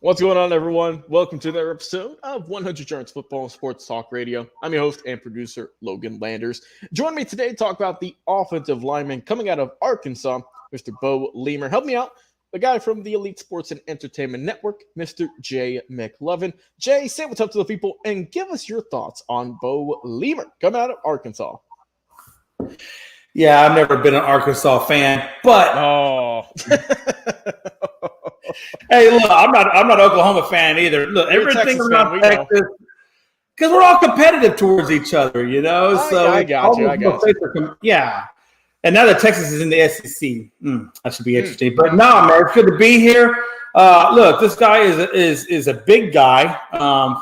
What's going on, everyone? Welcome to another episode of 100 Yards Football and Sports Talk Radio. I'm your host and producer, Logan Landers. Join me today to talk about the offensive lineman coming out of Arkansas, Mr. Beaux Limmer. Help me out, the guy from the Elite Sports and Entertainment Network, Mr. Jay McMinn. Jay, say what's up to the people and give us your thoughts on Beaux Limmer coming out of Arkansas. Yeah, I've never been an Arkansas fan, but hey, look, I'm not an Oklahoma fan either. Look, You're everything around Texas, because we're all competitive towards each other, you know. I got you. Yeah, and now that Texas is in the SEC, that should be interesting. But no, man, it's good to be here. Look, this guy is a big guy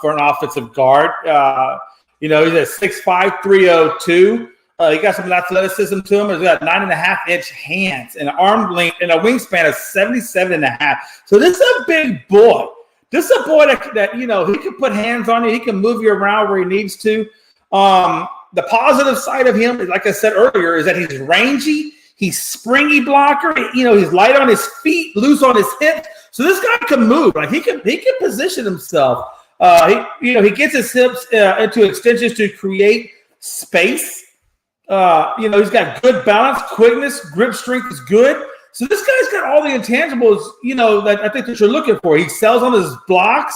for an offensive guard. He's at 6'5", 302. He got some athleticism to him. He's got 9.5-inch hands and an arm length and a wingspan of 77.5. So this is a big boy. This is a boy that he can put hands on you. He can move you around where he needs to. The positive side of him, like I said earlier, is that he's rangy. He's springy blocker. He's light on his feet, loose on his hips. So this guy can move. Like he can position himself. He gets his hips into extensions to create space. He's got good balance, quickness, grip strength is good. So this guy's got all the intangibles, that I think that you're looking for. He sells on his blocks.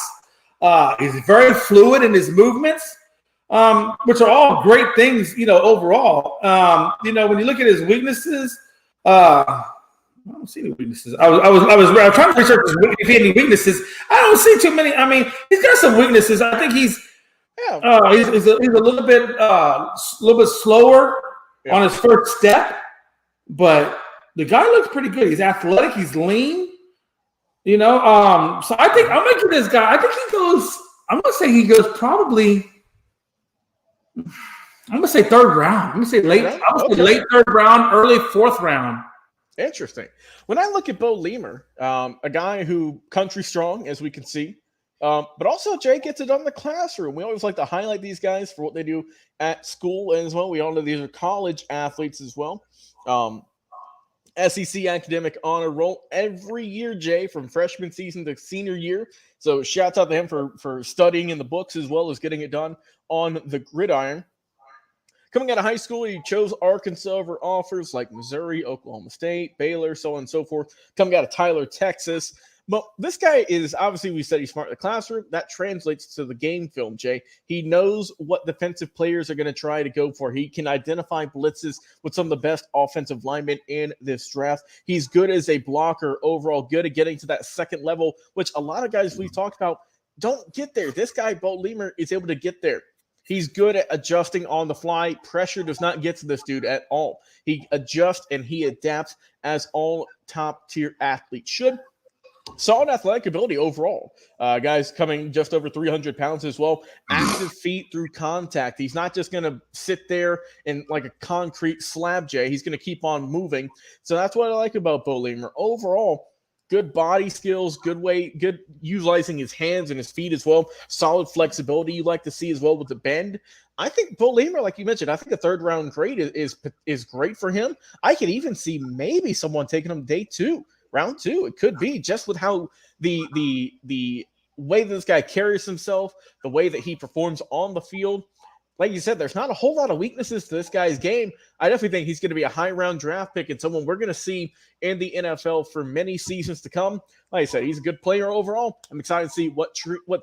He's very fluid in his movements, which are all great things, overall. When you look at his weaknesses, I don't see any weaknesses. I was trying to research if he had any weaknesses. I don't see too many. I mean, he's got some weaknesses. I think he's a little bit slower on his first step, but the guy looks pretty good. He's athletic. He's lean. So I think I'm gonna give this guy. I think he goes. I'm gonna say he goes probably. I'm gonna say third round. I'm gonna say late. I'm gonna say late third round, early fourth round. Interesting. When I look at Beaux Limmer, a guy who country strong, as we can see. But also, Jay gets it done in the classroom. We always like to highlight these guys for what they do at school as well. We all know these are college athletes as well. SEC academic honor roll every year, Jay, from freshman season to senior year. So shouts out to him for studying in the books as well as getting it done on the gridiron. Coming out of high school, he chose Arkansas over offers like Missouri, Oklahoma State, Baylor, so on and so forth. Coming out of Tyler, Texas. But this guy is, obviously, we said he's smart in the classroom. That translates to the game film, Jay. He knows what defensive players are going to try to go for. He can identify blitzes with some of the best offensive linemen in this draft. He's good as a blocker overall, good at getting to that second level, which a lot of guys we've talked about don't get there. This guy, Beaux Limmer, is able to get there. He's good at adjusting on the fly. Pressure does not get to this dude at all. He adjusts and he adapts as all top-tier athletes should. Solid athletic ability overall. Guys coming just over 300 pounds as well. Active feet through contact. He's not just going to sit there in like a concrete slab, Jay. He's going to keep on moving. So that's what I like about Beaux Limmer. Overall, good body skills, good weight, good utilizing his hands and his feet as well. Solid flexibility you like to see as well with the bend. I think Beaux Limmer, like you mentioned, I think a third-round grade is great for him. I could even see maybe someone taking him day 2. Round 2, it could be just with how the way that this guy carries himself, the way that he performs on the field. Like you said, there's not a whole lot of weaknesses to this guy's game. I definitely think he's going to be a high-round draft pick and someone we're going to see in the NFL for many seasons to come. Like I said, he's a good player overall. I'm excited to see what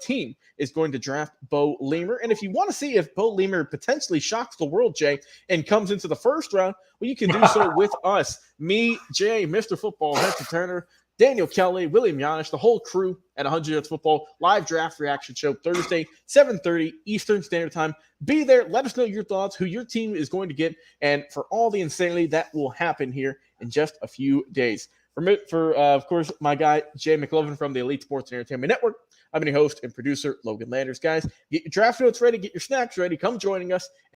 team is going to draft Beaux Limmer. And if you want to see if Beaux Limmer potentially shocks the world, Jay, and comes into the first round, well, you can do so with us. Me, Jay, Mr. Football, Mr. Turner, Daniel Kelly, William Yanish, the whole crew at 100 Yards Football live draft reaction show Thursday, 7:30 Eastern Standard Time. Be there. Let us know your thoughts, who your team is going to get, and for all the insanity that will happen here in just a few days. Of course, my guy, Jay McMinn from the Elite Sports and Entertainment Network. I'm your host and producer, Logan Landers. Guys, get your draft notes ready, get your snacks ready. Come joining us.